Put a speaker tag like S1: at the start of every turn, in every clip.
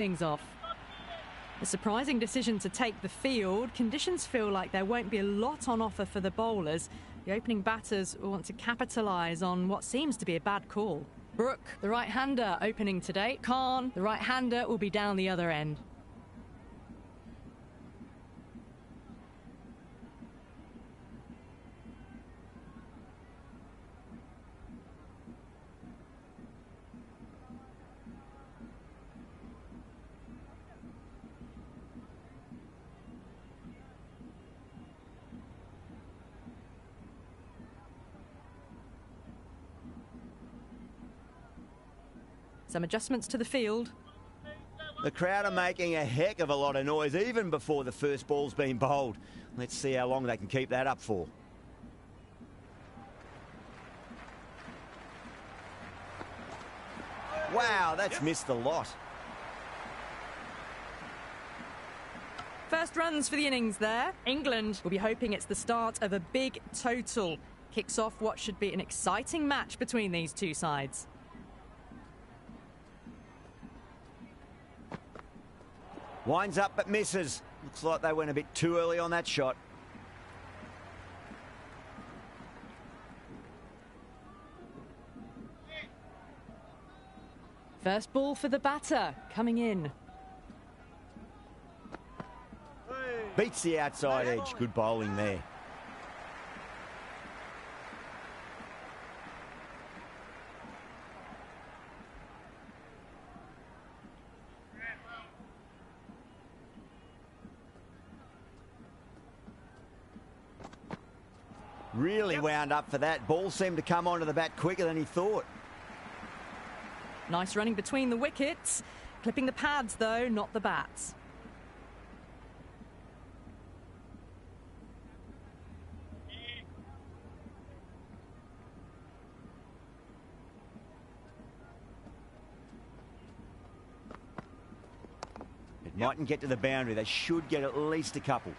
S1: things off. A surprising decision to take the field. Conditions feel like there won't be a lot on offer for the bowlers. The opening batters want to capitalise on what seems to be a bad call. Brook, the right-hander, opening today. Khan, the right-hander, will be down the other end. Some adjustments to the field.
S2: The crowd are making a heck of a lot of noise even before the first ball's been bowled. Let's see how long they can keep that up for. Wow, that's missed the lot.
S1: First runs for the innings there. England will be hoping it's the start of a big total. Kicks off what should be an exciting match between these two sides.
S2: Winds up but misses. Looks like they went a bit too early on that shot.
S1: First ball for the batter, coming in.
S2: Beats the outside edge. Good bowling there. Really wound up for that. Ball seemed to come onto the bat quicker than he thought.
S1: Nice running between the wickets. Clipping the pads, though, not the bats.
S2: It mightn't get to the boundary. They should get at least a couple.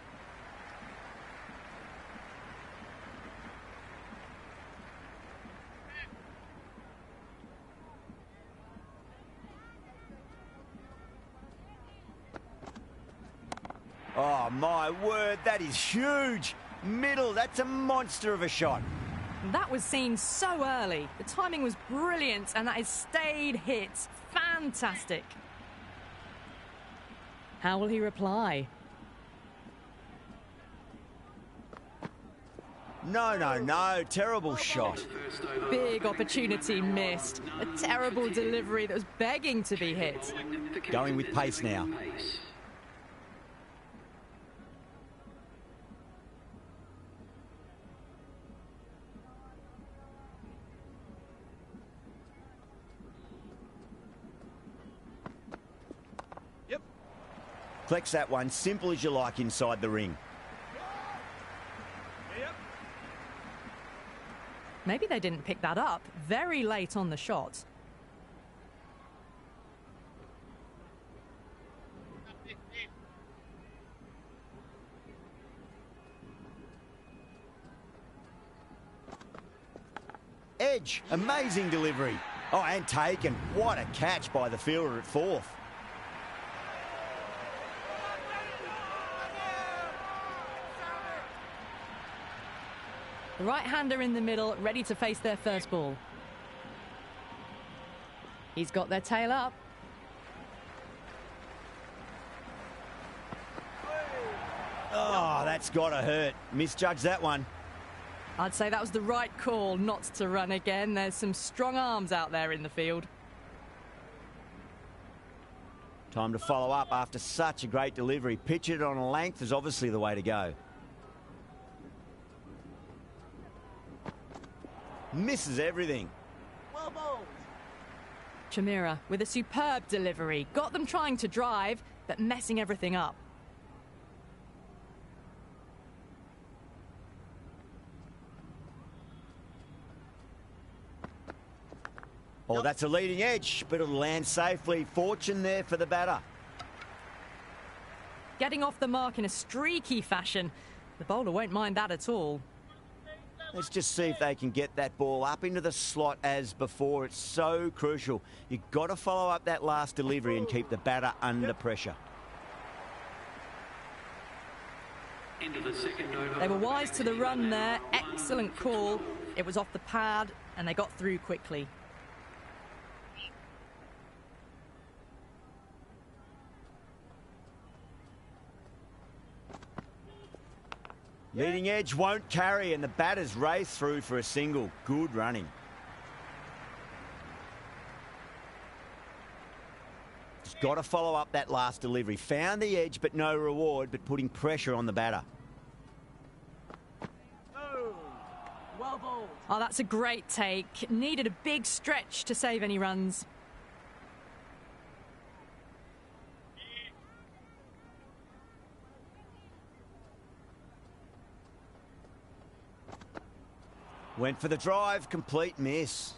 S2: Oh, my word, that is huge. Middle, that's a monster of a shot.
S1: That was seen so early. The timing was brilliant, and that is stayed hit. Fantastic. How will he reply?
S2: No. Terrible shot.
S1: Big opportunity missed. A terrible delivery that was begging to be hit.
S2: Going with pace now. Flex that one, simple as you like inside the ring.
S1: Maybe they didn't pick that up very late on the shot.
S2: Edge, amazing delivery. Oh, and taken. What a catch by the fielder at fourth.
S1: The right-hander in the middle, ready to face their first ball. He's got their tail up.
S2: Oh, that's got to hurt. Misjudged that one.
S1: I'd say that was the right call not to run again. There's some strong arms out there in the field.
S2: Time to follow up after such a great delivery. Pitch it on a length is obviously the way to go. Misses everything.
S3: Well bowled.
S1: Chameera with a superb delivery. Got them trying to drive, but messing everything up.
S2: Oh, that's a leading edge, but it'll land safely. Fortune there for the batter.
S1: Getting off the mark in a streaky fashion. The bowler won't mind that at all.
S2: Let's just see if they can get that ball up into the slot as before. It's so crucial. You've got to follow up that last delivery and keep the batter under pressure.
S1: They were wise to the run there. Excellent call. It was off the pad and they got through quickly.
S2: Leading edge won't carry and the batters race through for a single. Good running. Just got to follow up that last delivery. Found the edge but no reward, but putting pressure on the batter.
S1: Oh, that's a great take. Needed a big stretch to save any runs.
S2: Went for the drive, complete miss.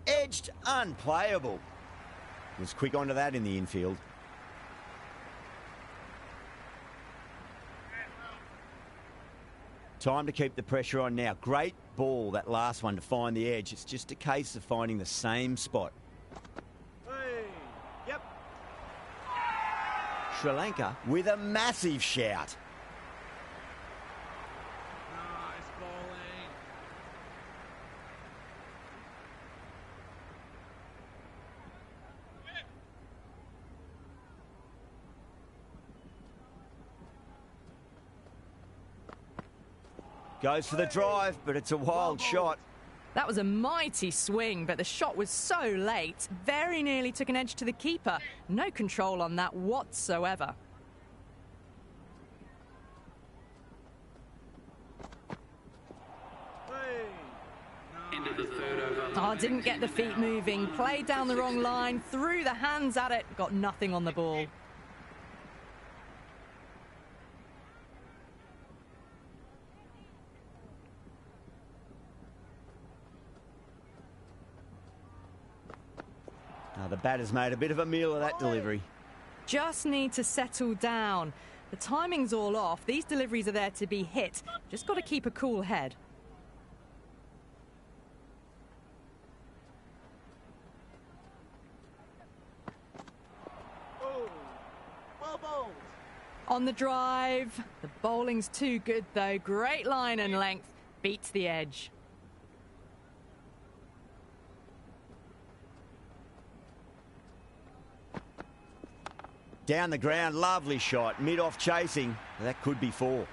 S2: Edged, unplayable. Was quick onto that in the infield. Time to keep the pressure on now. Great ball, that last one, to find the edge. It's just a case of finding the same spot. Sri Lanka with a massive shout.
S3: Nice bowling.
S2: Goes for the drive, but it's a wild shot.
S1: That was a mighty swing, but the shot was so late. Very nearly took an edge to the keeper. No control on that whatsoever.
S3: Into the third over.
S1: Oh, didn't get the feet moving. Played down the wrong line. Threw the hands at it. Got nothing on the ball.
S2: Now the batter's made a bit of a meal of that delivery.
S1: Just need to settle down. The timing's all off. These deliveries are there to be hit. Just got to keep a cool head.
S3: Well bowled.
S1: On the drive. The bowling's too good, though. Great line and length. Beats the edge.
S2: Down the ground, lovely shot. Mid-off chasing. That could be four.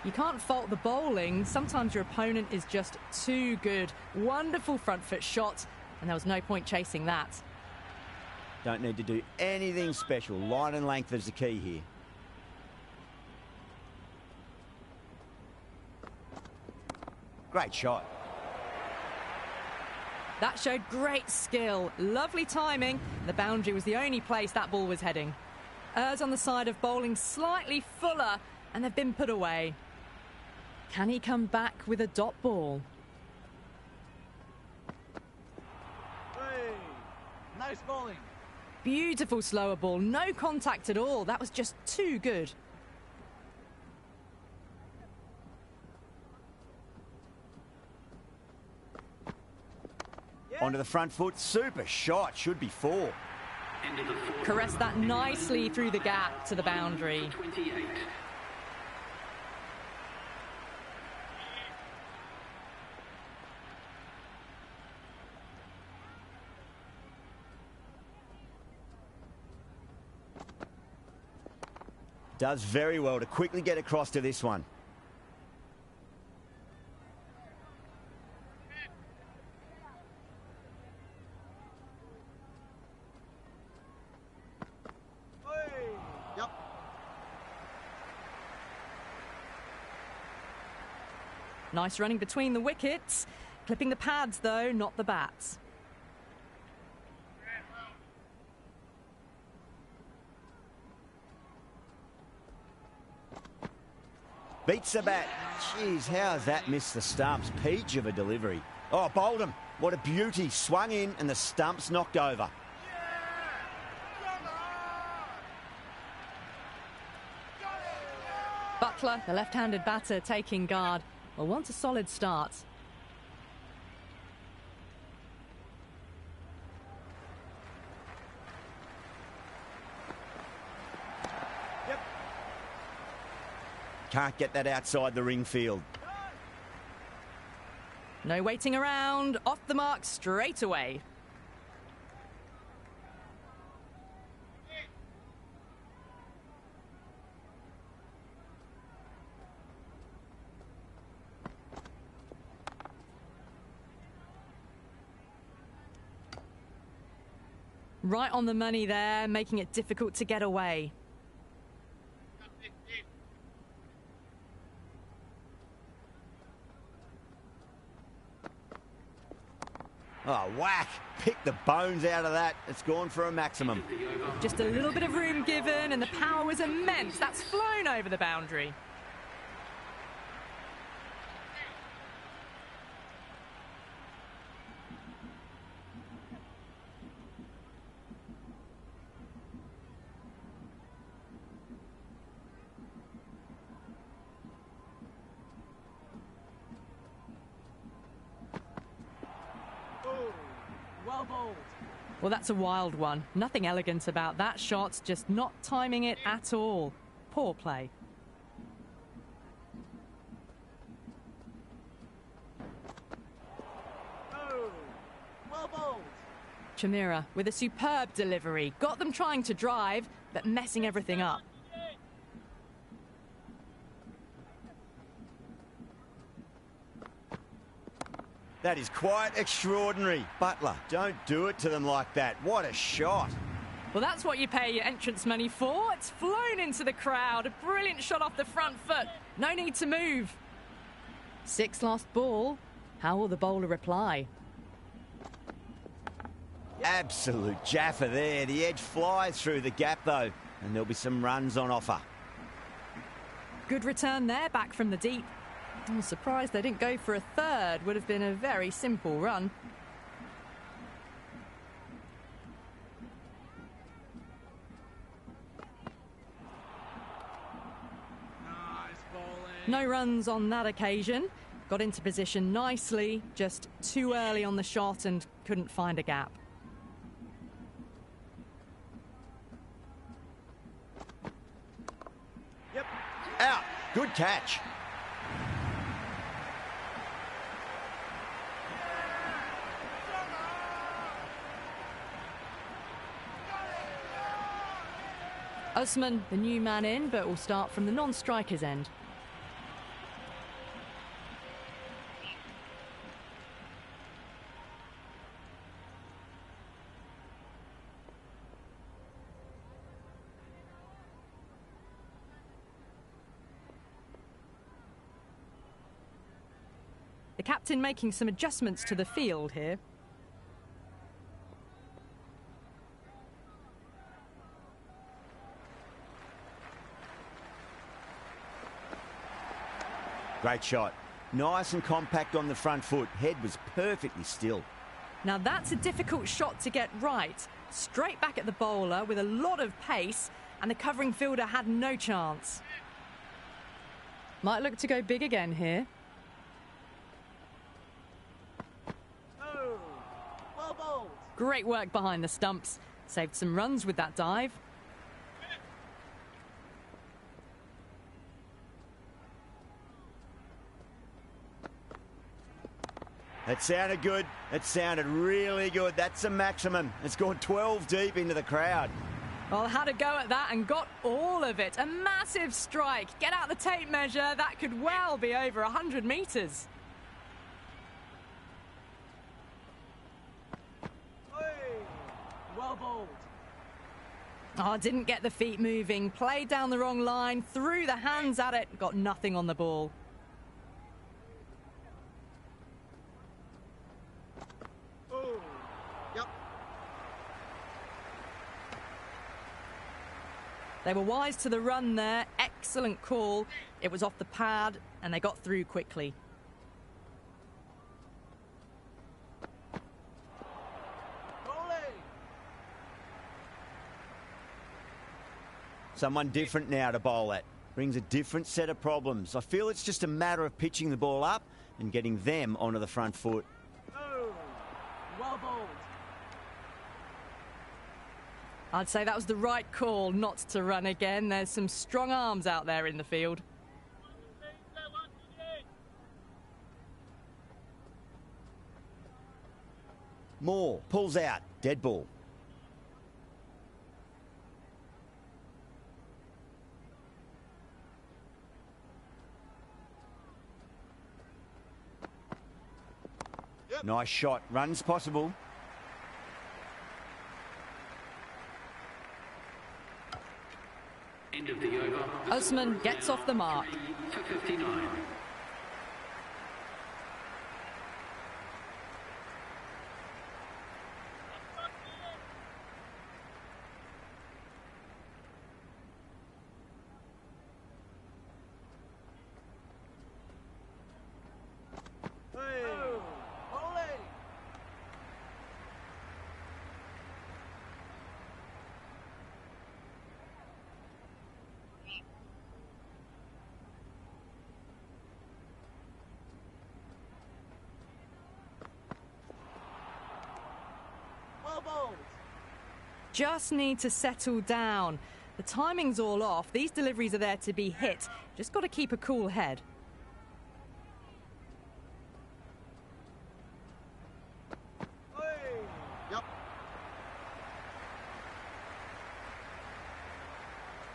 S1: You can't fault the bowling. Sometimes your opponent is just too good. Wonderful front foot shot, and there was no point chasing that.
S2: Don't need to do anything special. Line and length is the key here. Great shot.
S1: That showed great skill. Lovely timing. The boundary was the only place that ball was heading. Errs on the side of bowling slightly fuller, and they've been put away. Can he come back with a dot ball?
S3: Hey, nice bowling.
S1: Beautiful slower ball. No contact at all. That was just too good.
S2: Onto the front foot. Super shot. Should be four.
S1: Caressed that nicely through the gap to the boundary.
S3: 28.
S2: Does very well to quickly get across to this one.
S1: Nice running between the wickets. Clipping the pads, though, not the bats.
S2: Beats the bat. Jeez, how has that missed the stumps? Peach of a delivery. Oh, bowled him. What a beauty. Swung in and the stump's knocked over.
S1: Butler, the left-handed batter, taking guard. Will want a solid start.
S2: Yep. Can't get that outside the ring field.
S1: No waiting around. Off the mark straight away. Right on the money there, making it difficult to get away.
S2: Oh, whack. Pick the bones out of that. It's gone for a maximum.
S1: Just a little bit of room given, and the power was immense. That's flown over the boundary.
S3: Well bowled.
S1: Well, that's a wild one. Nothing elegant about that shot, just not timing it at all. Poor play.
S3: Oh, well bowled.
S1: Chameera with a superb delivery. Got them trying to drive, but messing everything up.
S2: That is quite extraordinary. Butler, don't do it to them like that. What a shot.
S1: Well, that's what you pay your entrance money for. It's flown into the crowd. A brilliant shot off the front foot. No need to move. 6 lost ball. How will the bowler reply?
S2: Absolute jaffa there. The edge flies through the gap, though, and there'll be some runs on offer.
S1: Good return there, back from the deep. I'm surprised they didn't go for a third. Would have been a very simple run.
S3: Nice bowling.
S1: No runs on that occasion. Got into position nicely, just too early on the shot and couldn't find a gap.
S2: Yep. Out. Good catch.
S1: Usman, the new man in, but will start from the non-striker's end. The captain making some adjustments to the field here.
S2: Great shot. Nice and compact on the front foot. Head was perfectly still.
S1: Now that's a difficult shot to get right. Straight back at the bowler with a lot of pace, and the covering fielder had no chance. Might look to go big again here.
S3: Oh, well bowled.
S1: Great work behind the stumps. Saved some runs with that dive.
S2: It sounded good. It sounded really good. That's a maximum. It's gone 12 deep into the crowd.
S1: Well, had a go at that and got all of it. A massive strike. Get out the tape measure. That could well be over 100 metres.
S3: Hey, well bowled.
S1: Oh, didn't get the feet moving. Played down the wrong line. Threw the hands at it. Got nothing on the ball.
S3: Oh, yep.
S1: They were wise to the run there. Excellent call. It was off the pad and they got through quickly.
S2: Someone different now to bowl at. Brings a different set of problems. I feel it's just a matter of pitching the ball up and getting them onto the front foot.
S3: Oh, well bowled.
S1: I'd say that was the right call not to run again. There's some strong arms out there in the field.
S2: Moore pulls out. Dead ball.
S3: Yep.
S2: Nice shot. Runs possible.
S4: End of the over.
S1: Osman gets off the mark.
S4: For 59.
S3: Hey, bowling. Well bowled.
S1: Just need to settle down. The timing's all off. These deliveries are there to be hit. Just got to keep a cool head.
S3: Hey. Yep.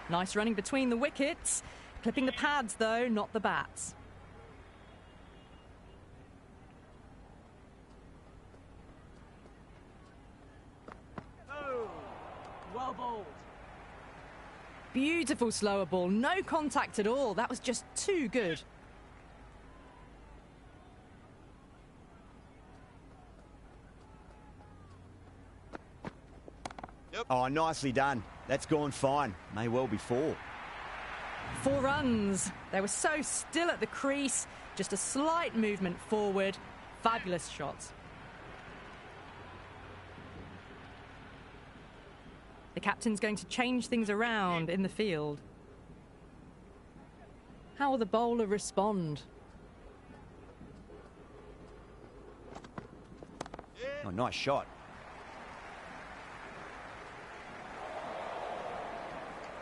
S1: Nice running between the wickets. Clipping the pads, though, not the bats.
S3: Oh, well bowled.
S1: Beautiful slower ball. No contact at all. That was just too good.
S2: Oh, nicely done. That's gone fine. May well be 4.
S1: 4 runs. They were so still at the crease. Just a slight movement forward. Fabulous shots. The captain's going to change things around in the field. How will the bowler respond?
S2: Oh, nice shot.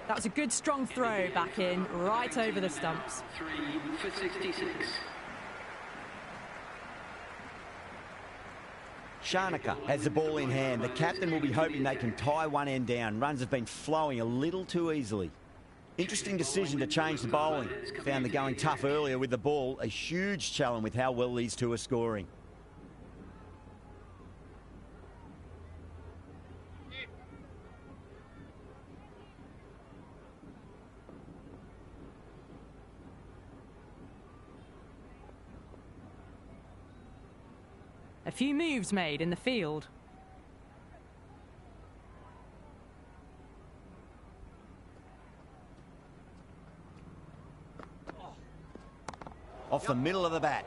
S1: That was a good strong throw back in, right over the stumps.
S4: 3 for 66.
S2: Shanaka has the ball in hand. The captain will be hoping they can tie one end down. Runs have been flowing a little too easily. Interesting decision to change the bowling. Found the going tough earlier with the ball. A huge challenge with how well these two are scoring.
S1: A few moves made in the field.
S2: Off the middle of the bat.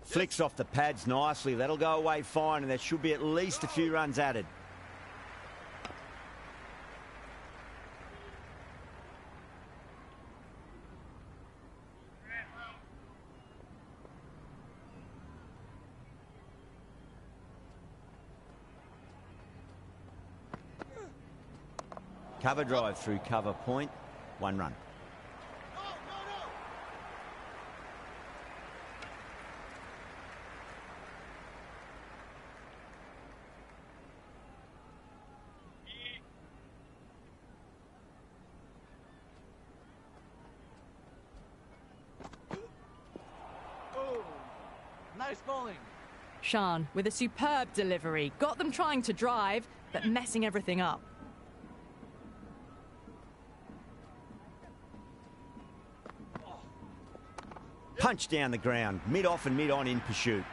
S2: Flicks off the pads nicely. That'll go away fine, and there should be at least a few runs added. Cover drive through cover point. 1 run.
S3: Nice bowling.
S1: Shan with a superb delivery. Got them trying to drive, but messing everything up.
S2: Punch down the ground, mid-off and mid-on in pursuit.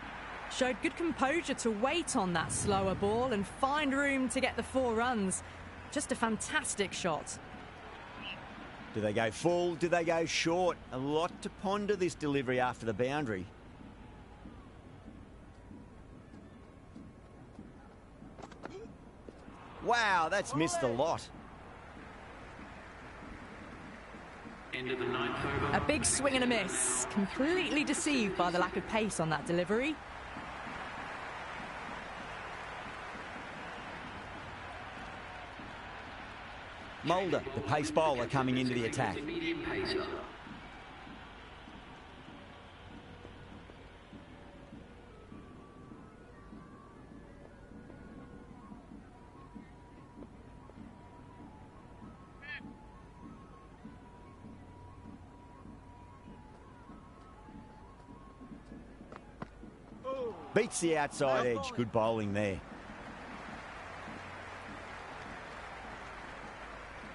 S1: Showed good composure to wait on that slower ball and find room to get the 4 runs. Just a fantastic shot.
S2: Do they go full? Do they go short? A lot to ponder this delivery after the boundary. Wow, that's missed a lot.
S4: End of the 9th over.
S1: A big swing and a miss. Completely deceived by the lack of pace on that delivery.
S2: Mulder, the pace bowler, coming into the attack.
S4: The medium pacer.
S2: Beats the outside edge. Good bowling there.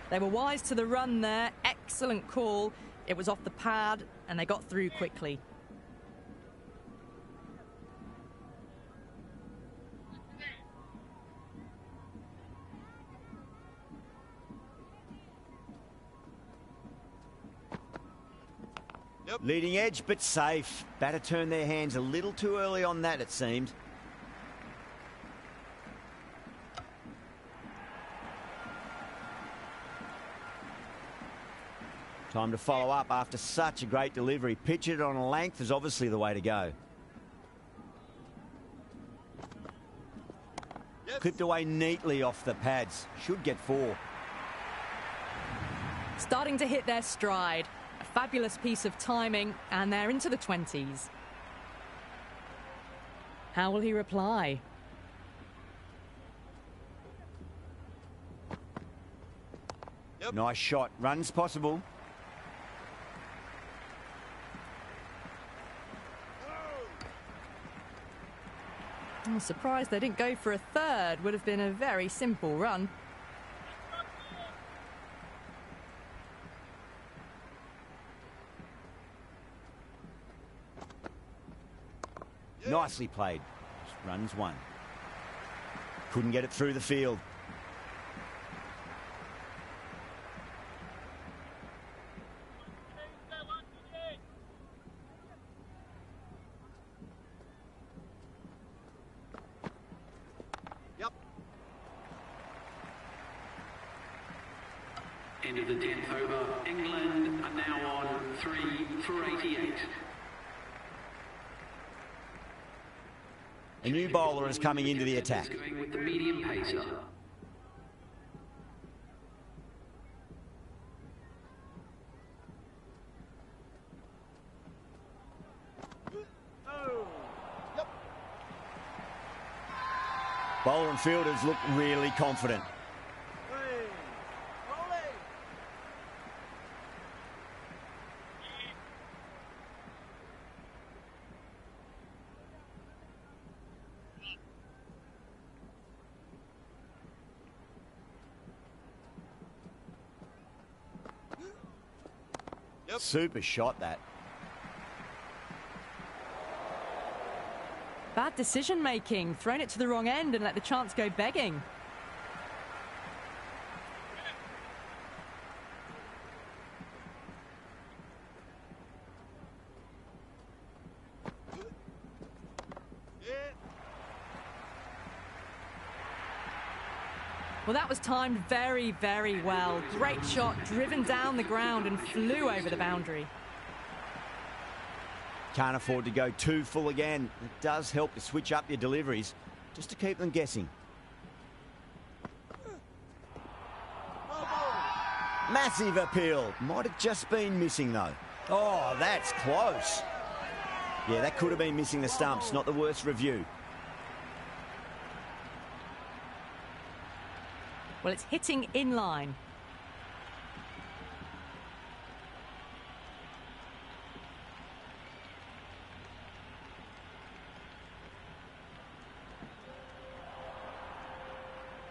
S1: They were wise to the run there. Excellent call. It was off the pad and they got through quickly.
S2: Leading edge, but safe. Batter turned their hands a little too early on that, it seemed. Time to follow up after such a great delivery. Pitch it on a length is obviously the way to go. Yes. Clipped away neatly off the pads. Should get 4.
S1: Starting to hit their stride. A fabulous piece of timing, and they're into the 20s. How will he reply?
S2: Yep. Nice shot. Runs possible.
S1: I'm surprised they didn't go for a third. Would have been a very simple run.
S2: Nicely played. Runs 1. Couldn't get it through the field.
S3: Yep.
S4: End of the 10th over. England are now on 3 for 88.
S2: A new bowler is coming into the attack.
S4: Going with the medium pacer.
S2: Bowler and fielders look really confident. Super shot that.
S1: Bad decision making. Thrown it to the wrong end and let the chance go begging. Well, that was timed very, very well. Great shot, driven down the ground and flew over the boundary.
S2: Can't afford to go too full again. It does help to switch up your deliveries, just to keep them guessing. Massive appeal. Might have just been missing, though. Oh, that's close. Yeah, that could have been missing the stumps. Not the worst review.
S1: Well, it's hitting in line.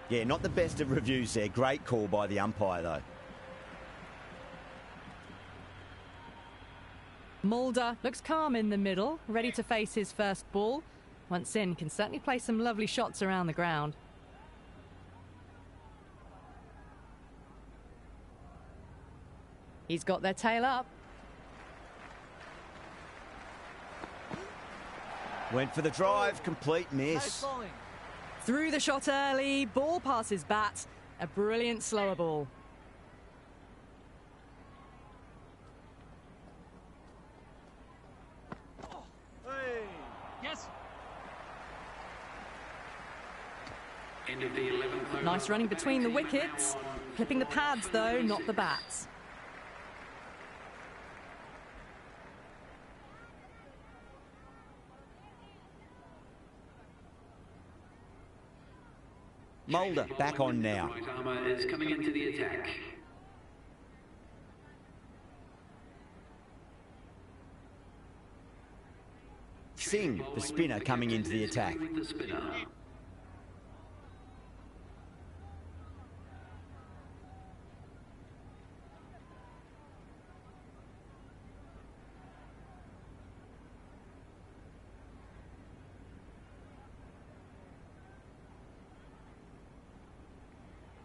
S2: Yeah, not the best of reviews there. Great call by the umpire, though.
S1: Mulder looks calm in the middle, ready to face his first ball. Once in, can certainly play some lovely shots around the ground. He's got their tail up.
S2: Went for the drive, complete miss.
S1: Threw the shot early, ball past his bat. A brilliant slower ball.
S3: Yes.
S4: End of the 11th over.
S1: Nice running between the wickets. Clipping the pads though, not the bats.
S2: Mulder back on now.
S4: Right armour is coming into the attack.
S2: Singh, the spinner, coming into the attack.
S4: With the spinner.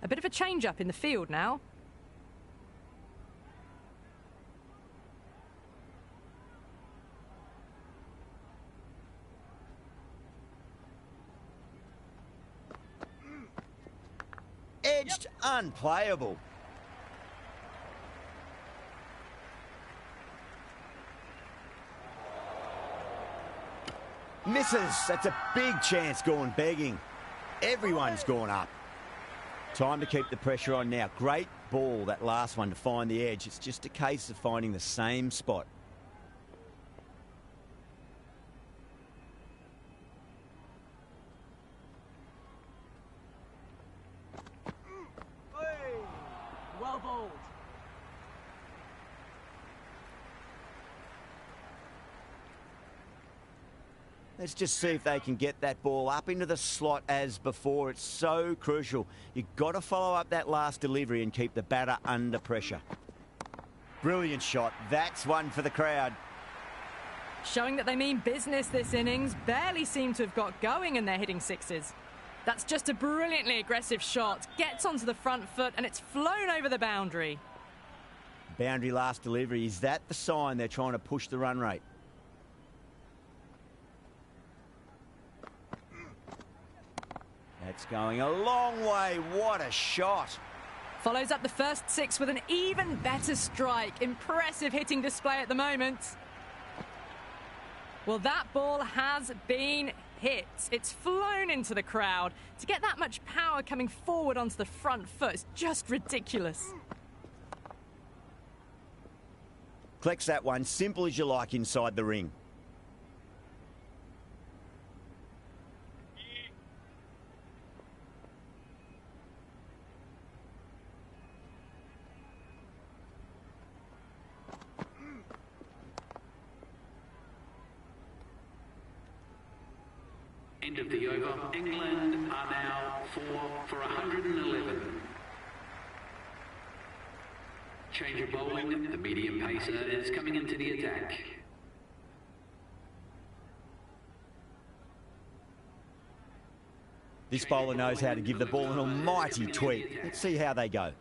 S1: A bit of a change-up in the field now.
S2: Edged, unplayable. Misses. That's a big chance going begging. Everyone's gone up. Time to keep the pressure on now. Great ball, that last one, to find the edge. It's just a case of finding the same spot.
S3: Well bowled.
S2: Let's just see if they can get that ball up into the slot as before. It's so crucial. You've got to follow up that last delivery and keep the batter under pressure. Brilliant shot. That's one for the crowd.
S1: Showing that they mean business this innings. Barely seem to have got going and they're hitting sixes. That's just a brilliantly aggressive shot. Gets onto the front foot and it's flown over the boundary.
S2: Boundary last delivery. Is that the sign they're trying to push the run rate? That's going a long way. What a shot.
S1: Follows up the first six with an even better strike. Impressive hitting display at the moment. Well, that ball has been hit. It's flown into the crowd. To get that much power coming forward onto the front foot is just ridiculous.
S2: Collects that one, simple as you like, inside the ring.
S4: End of the over. England are now 4 for 111. Change of bowling. The medium pacer is coming into the attack.
S2: This bowler knows how to give the ball an almighty tweak. Let's see how they go.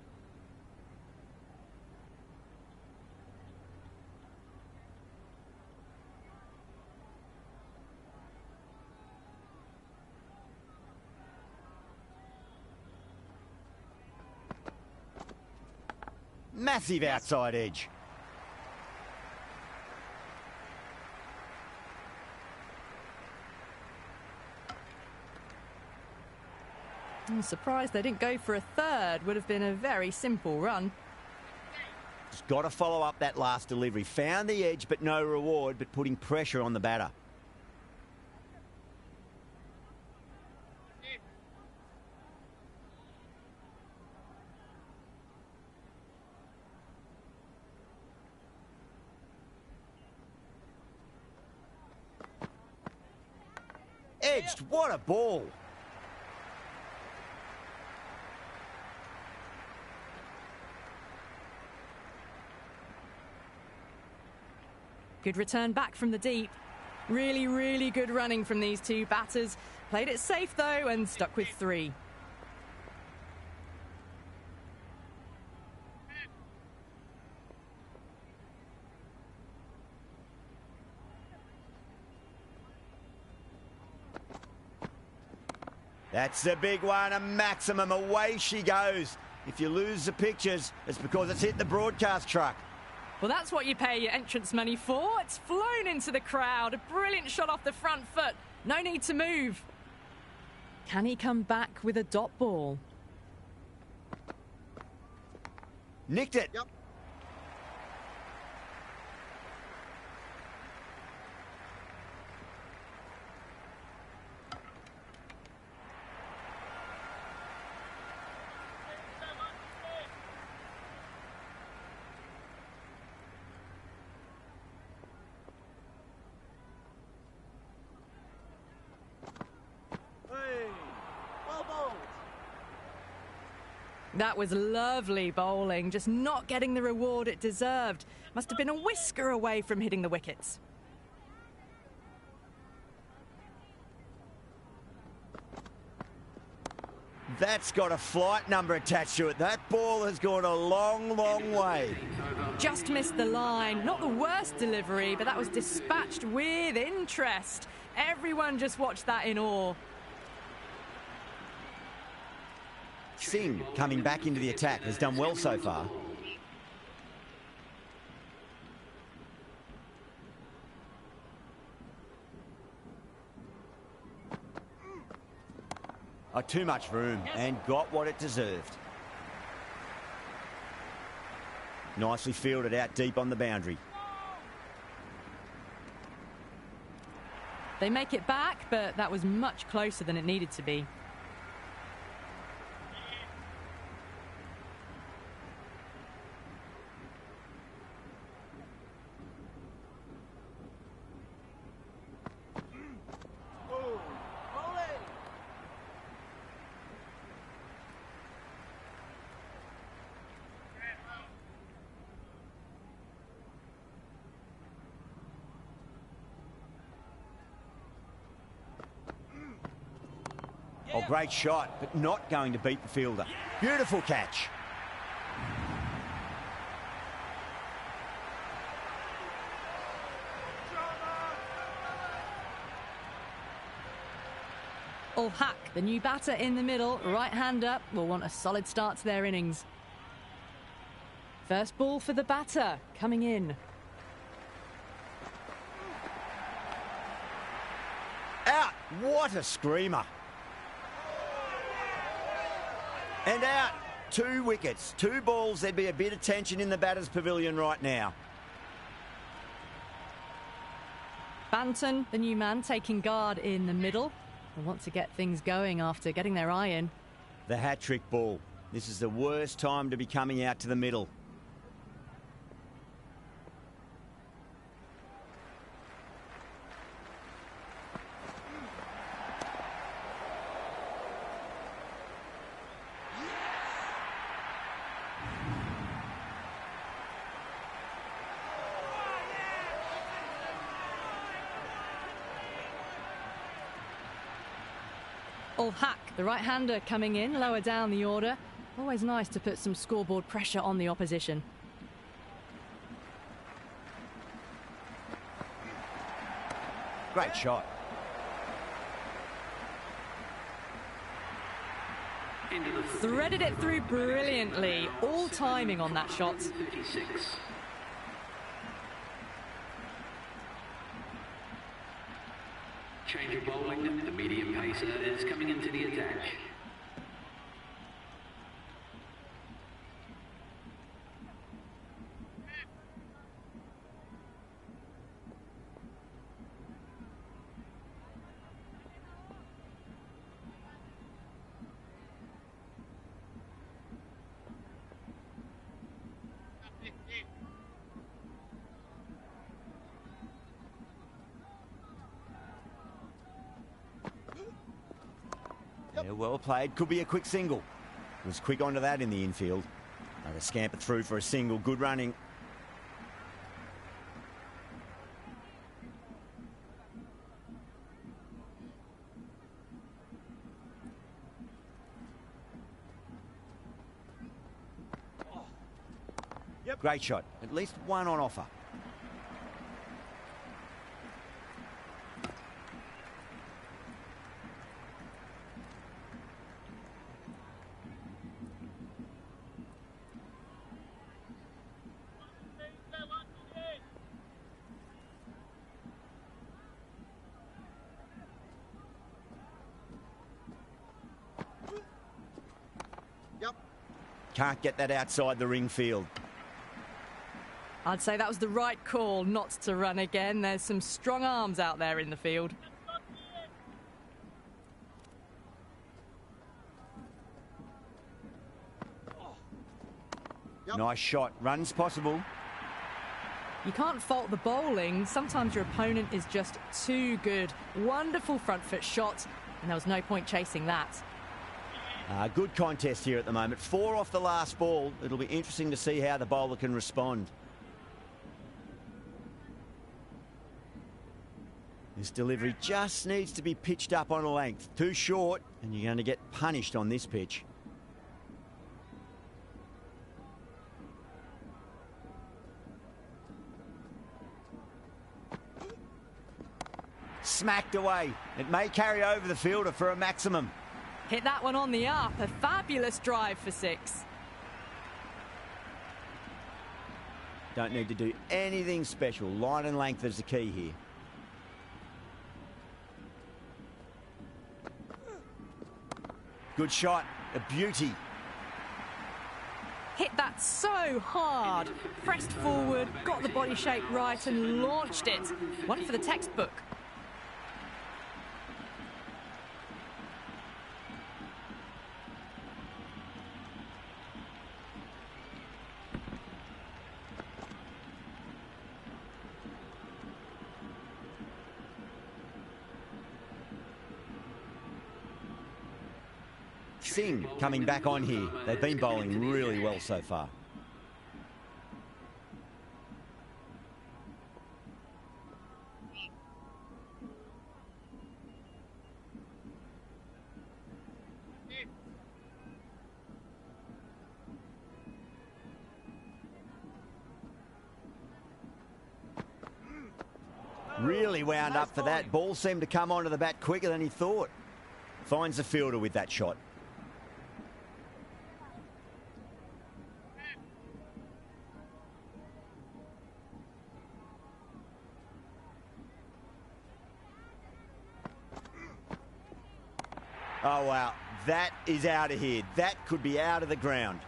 S2: Massive outside edge.
S1: I'm surprised they didn't go for a third. Would have been a very simple run.
S2: Just got to follow up that last delivery. Found the edge, but no reward, but putting pressure on the batter. Edged, what a ball.
S1: Good return back from the deep. Really, really good running from these two batters. Played it safe, though, and stuck with 3.
S2: That's a big one, a maximum. Away she goes. If you lose the pictures, it's because it's hit the broadcast truck.
S1: Well, that's what you pay your entrance money for. It's flown into the crowd. A brilliant shot off the front foot. No need to move. Can he come back with a dot ball?
S2: Nicked it.
S5: Yep.
S1: That was lovely bowling, just not getting the reward it deserved. Must have been a whisker away from hitting the wickets.
S2: That's got a flight number attached to it. That ball has gone a long, long way.
S1: Just missed the line. Not the worst delivery, but that was dispatched with interest. Everyone just watched that in awe.
S2: Singh, coming back into the attack, has done well so far. Oh, too much room, and got what it deserved. Nicely fielded out deep on the boundary.
S1: They make it back, but that was much closer than it needed to be.
S2: Oh, great shot, but not going to beat the fielder. Beautiful catch.
S1: Ul Haq, the new batter in the middle, right-hander, will want a solid start to their innings. First ball for the batter, coming in.
S2: Out! What a screamer. And out. 2 wickets, 2 balls. There'd be a bit of tension in the batter's pavilion right now.
S1: Banton, the new man, taking guard in the middle. They want to get things going after getting their eye in.
S2: The hat-trick ball. This is the worst time to be coming out to the middle.
S1: Ul Haq, the right-hander, coming in, lower down the order. Always nice to put some scoreboard pressure on the opposition.
S2: Great shot.
S1: Threaded it through brilliantly. All timing on that shot.
S4: 36. Change of bowling. The medium pacer is coming into the attack.
S2: Yeah, well played. Could be a quick single. Was quick onto that in the infield. They scampered through for a single. Good running. Great shot. At least one on offer. Can't get that outside the ring field.
S1: I'd say that was the right call not to run again. There's some strong arms out there in the field.
S2: Nice shot. Runs possible.
S1: You can't fault the bowling. Sometimes your opponent is just too good. Wonderful front foot shot, and there was no point chasing that.
S2: Good contest here at the moment. 4 off the last ball. It'll be interesting to see how the bowler can respond. This delivery just needs to be pitched up on a length. Too short, and you're going to get punished on this pitch. Smacked away. It may carry over the fielder for a maximum.
S1: Hit that one on the up. A fabulous drive for 6.
S2: Don't need to do anything special. Line and length is the key here. Good shot. A beauty.
S1: Hit that so hard. Pressed forward, got the body shape right and launched it. One for the textbook.
S2: Singh coming back on here. They've been bowling really well so far. Really wound up for that. Ball seemed to come onto the bat quicker than he thought. Finds the fielder with that shot. Oh, wow. That is out of here. That could be out of the ground.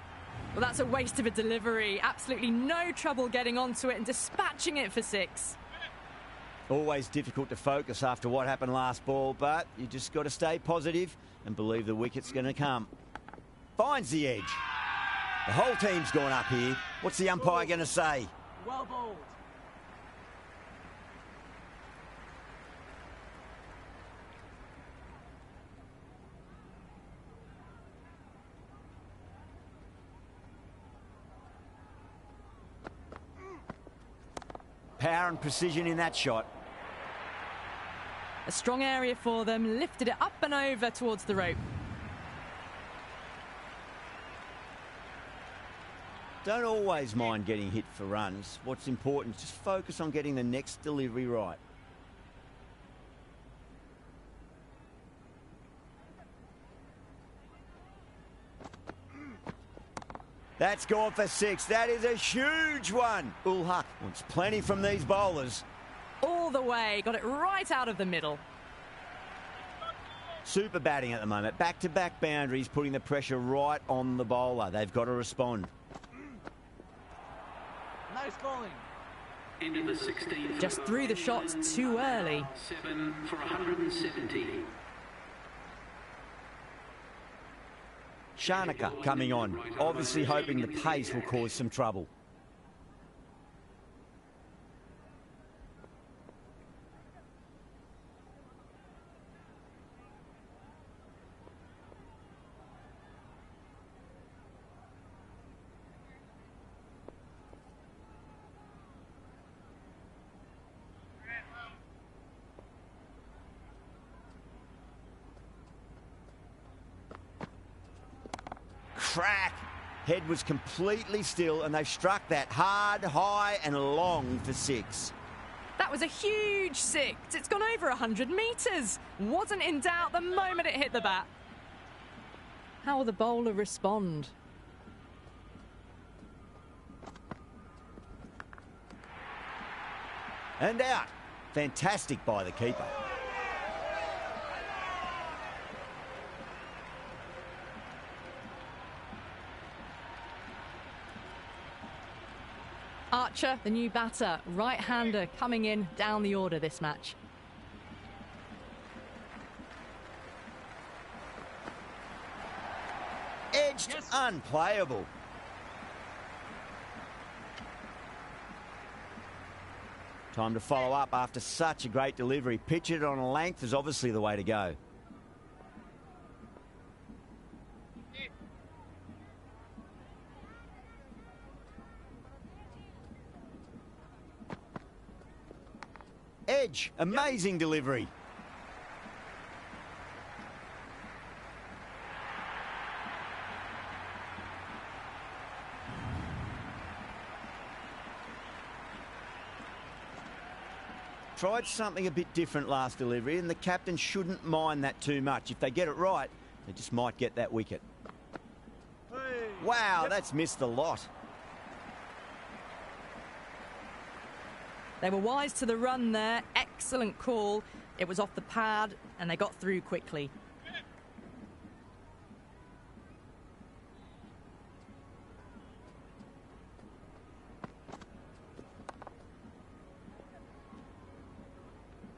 S1: Well, that's a waste of a delivery. Absolutely no trouble getting onto it and dispatching it for 6.
S2: Always difficult to focus after what happened last ball, but you just got to stay positive and believe the wicket's going to come. Finds the edge. The whole team's gone up here. What's the umpire going to say?
S3: Well bowled.
S2: Power and precision in that shot.
S1: A strong area for them, lifted it up and over towards the rope.
S2: Don't always mind getting hit for runs. What's important is just focus on getting the next delivery right. That's gone for 6. That is a huge one. Ul Haq wants plenty from these bowlers.
S1: All the way, got it right out of the middle.
S2: Super batting at the moment. Back-to-back boundaries, putting the pressure right on the bowler. They've got to respond.
S3: Nice bowling.
S4: Into the 16th.
S1: Just threw the shots too early.
S4: 7 for 170.
S2: Shanaka coming on, obviously hoping the pace will cause some trouble. Crack! Head was completely still, and they've struck that hard, high and long for 6.
S1: That was a huge 6. It's gone over 100 metres. Wasn't in doubt the moment it hit the bat. How will the bowler respond?
S2: And out. Fantastic by the keeper.
S1: Archer, the new batter, right-hander coming in down the order this match.
S2: Edged,
S3: Yes.
S2: unplayable. Time to follow up after such a great delivery. Pitch it on a length is obviously the way to go. Edge, amazing delivery. Tried something a bit different last delivery, and the captain shouldn't mind that too much. If they get it right, they just might get that wicket. Wow, that's missed the lot.
S1: They were wise to the run there. Excellent call. It was off the pad and they got through quickly.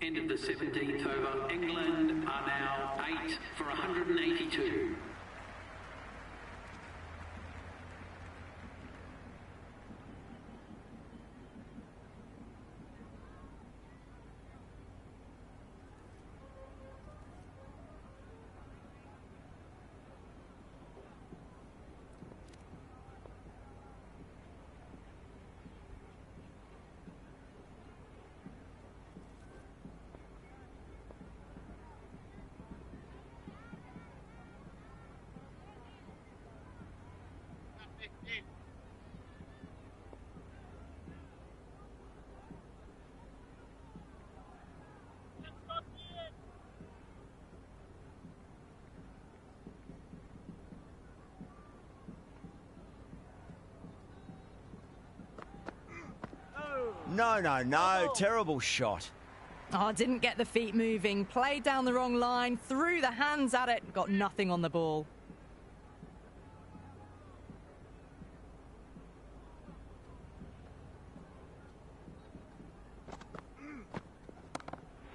S4: End of the 17th over. England are now 8 for 182.
S2: No. Terrible shot.
S1: Oh, didn't get the feet moving. Played down the wrong line. Threw the hands at it. Got nothing on the ball.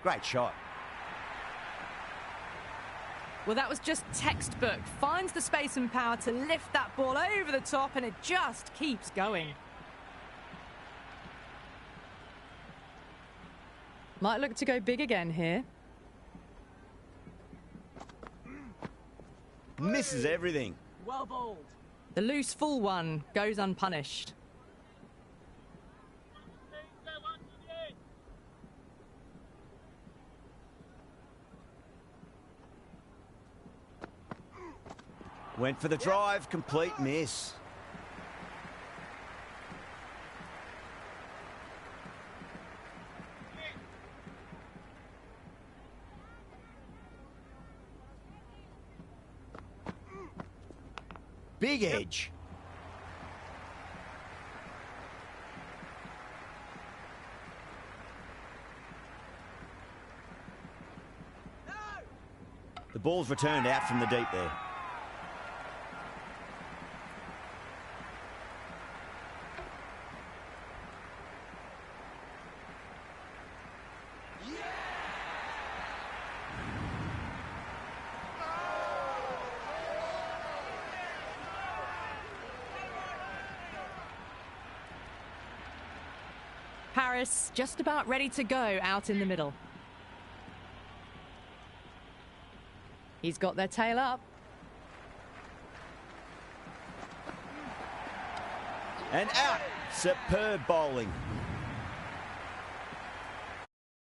S2: Great shot.
S1: Well, that was just textbook. Finds the space and power to lift that ball over the top, and it just keeps going. Might look to go big again here.
S2: Misses everything.
S3: Well bowled.
S1: The loose full one goes unpunished.
S2: Went for the drive, complete miss. Big edge. The ball's returned out from the deep there.
S1: Harris just about ready to go out in the middle. He's got their tail up.
S2: And out. Superb bowling.